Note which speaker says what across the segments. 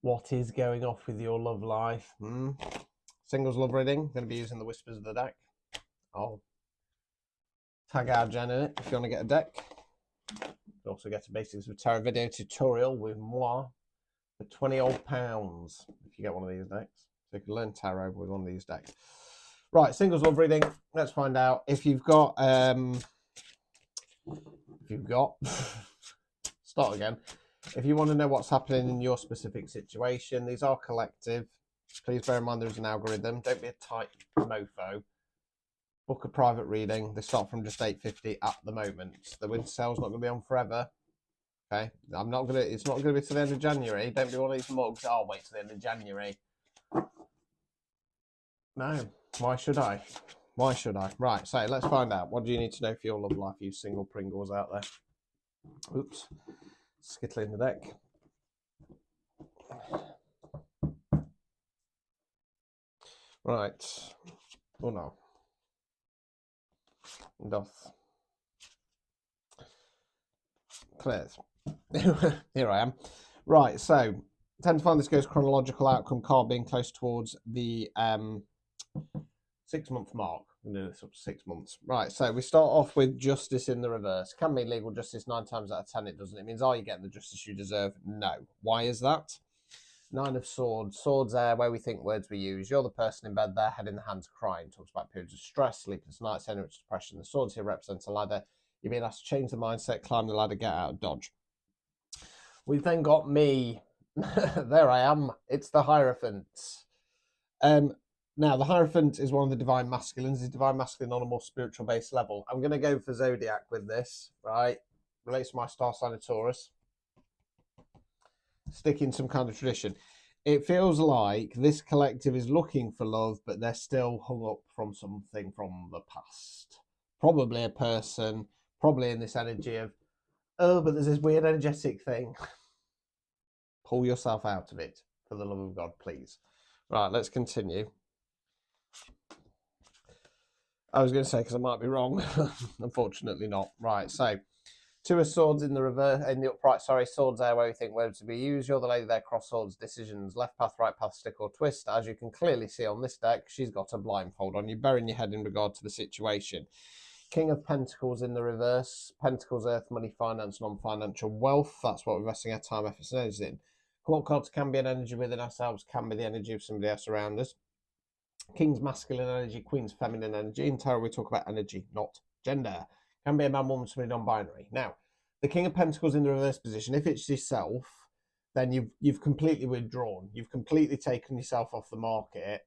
Speaker 1: What is going off with your love life? Singles love reading. Going to be using the Whispers of the deck. I'll tag our Jen in it if you want to get a deck. You also get a Basics of Tarot video tutorial with moi for £20 if you get one of these decks. So you can learn tarot with one of these decks. Right, singles love reading. Let's find out if you've got start again. If you want to know what's happening in your specific situation, these are collective. Please bear in mind there's an algorithm. Don't be a tight mofo. Book a private reading. They start from just $8.50 at the moment. The winter sale's not going to be on forever. Okay, it's not going to be to the end of January. Don't be one of these mugs. I'll wait till the end of January. No, why should I? Why should I? Right, so let's find out. What do you need to know for your love life, you single Pringles out there? Oops, skittling the deck. Right. Oh no. Doth. Clears. Here I am. Right, so tend to find this goes chronological outcome card being close towards the 6-month mark. I'm going to do this up to 6 months. Right, so we start off with justice in the reverse. Can mean legal justice 9 times out of 10 it doesn't. It means, are you getting the justice you deserve? No. Why is that? 9 of Swords. Swords there, where we think words we use. You're the person in bed there, head in the hands, crying. Talks about periods of stress, sleepless nights, energy, depression. The Swords here represents a ladder. You're being asked to change the mindset, climb the ladder, get out of dodge. We've then got me. There I am. It's the Hierophant. Now, the Hierophant is one of the Divine Masculines. It's Divine Masculine on a more spiritual based level. I'm going to go for Zodiac with this, right? Relates to my star sign of Taurus. Sticking some kind of tradition. It feels like this collective is looking for love, but they're still hung up from something from the past. Probably a person, probably in this energy of, oh, but there's this weird energetic thing. Pull yourself out of it, for the love of God, please. Right, let's continue. I was going to say, because I might be wrong. Unfortunately not. Right, so 2 of Swords in the reverse, in the upright, swords there where we think words to be used. You're the lady there, cross swords, decisions, left path, right path, stick or twist. As you can clearly see on this deck, she's got a blindfold on. You're burying your head in regard to the situation. King of Pentacles in the reverse. Pentacles, earth, money, finance, non-financial wealth. That's what we're investing our time, efforts, and energy in. Court cards can be an energy within ourselves, can be the energy of somebody else around us. King's masculine energy, Queen's feminine energy. In tarot, we talk about energy, not gender. Can be a man, woman, somebody non-binary. Now, the King of Pentacles in the reverse position, if it's yourself, then you've completely withdrawn. You've completely taken yourself off the market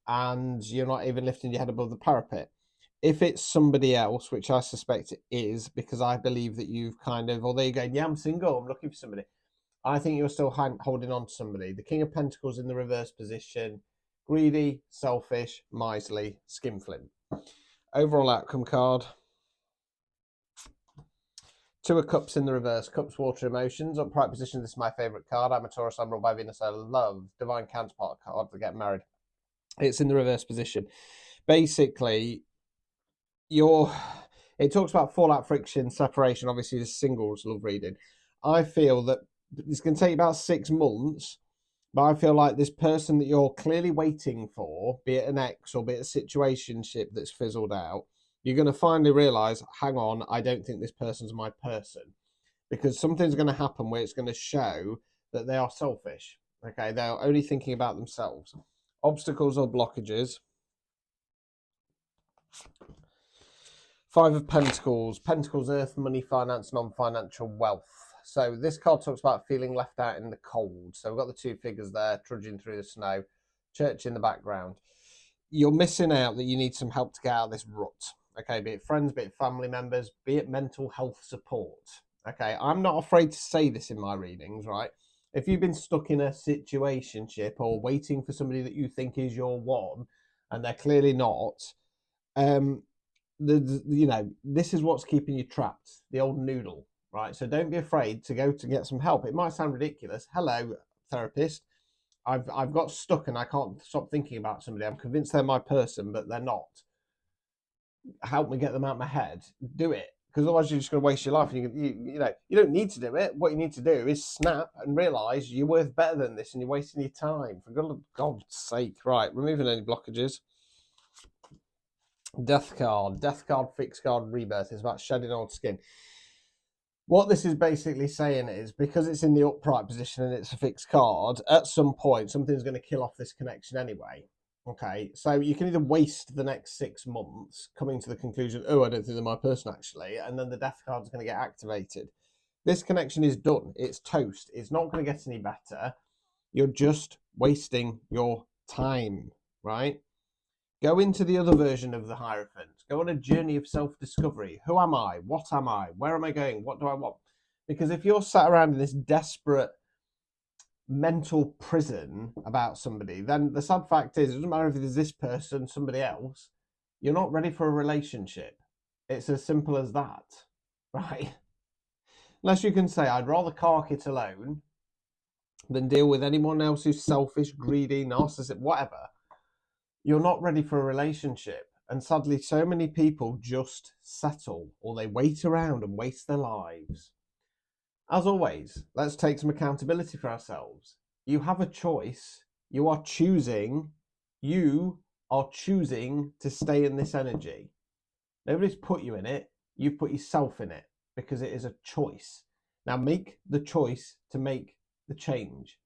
Speaker 1: and you're not even lifting your head above the parapet. If it's somebody else, which I suspect it is, because I believe that you've kind of, although you're going, yeah, I'm single, I'm looking for somebody. I think you're still holding on to somebody. The King of Pentacles in the reverse position, greedy, selfish, miserly, skinflint. Overall outcome card. 2 of Cups in the reverse. Cups, water, emotions. Upright position. This is my favourite card. I'm a Taurus. I'm ruled by Venus. I love divine counterpart card to get married. It's in the reverse position. Basically, it talks about fallout, friction, separation. Obviously, the singles love reading. I feel that it's going to take about 6 months, but I feel like this person that you're clearly waiting for, be it an ex or be it a situationship that's fizzled out, you're going to finally realise, hang on, I don't think this person's my person. Because something's going to happen where it's going to show that they are selfish. Okay, they're only thinking about themselves. Obstacles or blockages. 5 of Pentacles. Pentacles, earth, money, finance, non-financial wealth. So this card talks about feeling left out in the cold. So we've got the 2 figures there, trudging through the snow. Church in the background. You're missing out that you need some help to get out of this rut. Okay, be it friends, be it family members, be it mental health support. Okay, I'm not afraid to say this in my readings, right? If you've been stuck in a situationship or waiting for somebody that you think is your one, and they're clearly not, this is what's keeping you trapped, the old noodle, right? So don't be afraid to go to get some help. It might sound ridiculous. Hello, therapist. I've got stuck and I can't stop thinking about somebody. I'm convinced they're my person, but they're not. Help me get them out of my head. Do it. because otherwise you're just going to waste your life. And you know, you don't need to do it. What you need to do is snap and realize you're worth better than this, and you're wasting your time. For God's sake, right? Removing any blockages. Death card, fixed card, rebirth is about shedding old skin. What this is basically saying is, because it's in the upright position and it's a fixed card, at some point something's going to kill off this connection anyway. Okay, so you can either waste the next 6 months coming to the conclusion, oh, I don't think they're my person actually, and then the death card's going to get activated. This connection is done. It's toast. It's not going to get any better. You're just wasting your time, right? Go into the other version of the Hierophant. Go on a journey of self-discovery. Who am I? What am I? Where am I going? What do I want? Because if you're sat around in this desperate mental prison about somebody, then the sad fact is, it doesn't matter if it is this person, somebody else, you're not ready for a relationship. It's as simple as that, right? Unless you can say, I'd rather cark it alone than deal with anyone else who's selfish, greedy, narcissistic, whatever. You're not ready for a relationship. And sadly, so many people just settle, or they wait around and waste their lives. As always, let's take some accountability for ourselves. You have a choice. You are choosing to stay in this energy. Nobody's put you in it. You've put yourself in it because it is a choice. Now make the choice to make the change.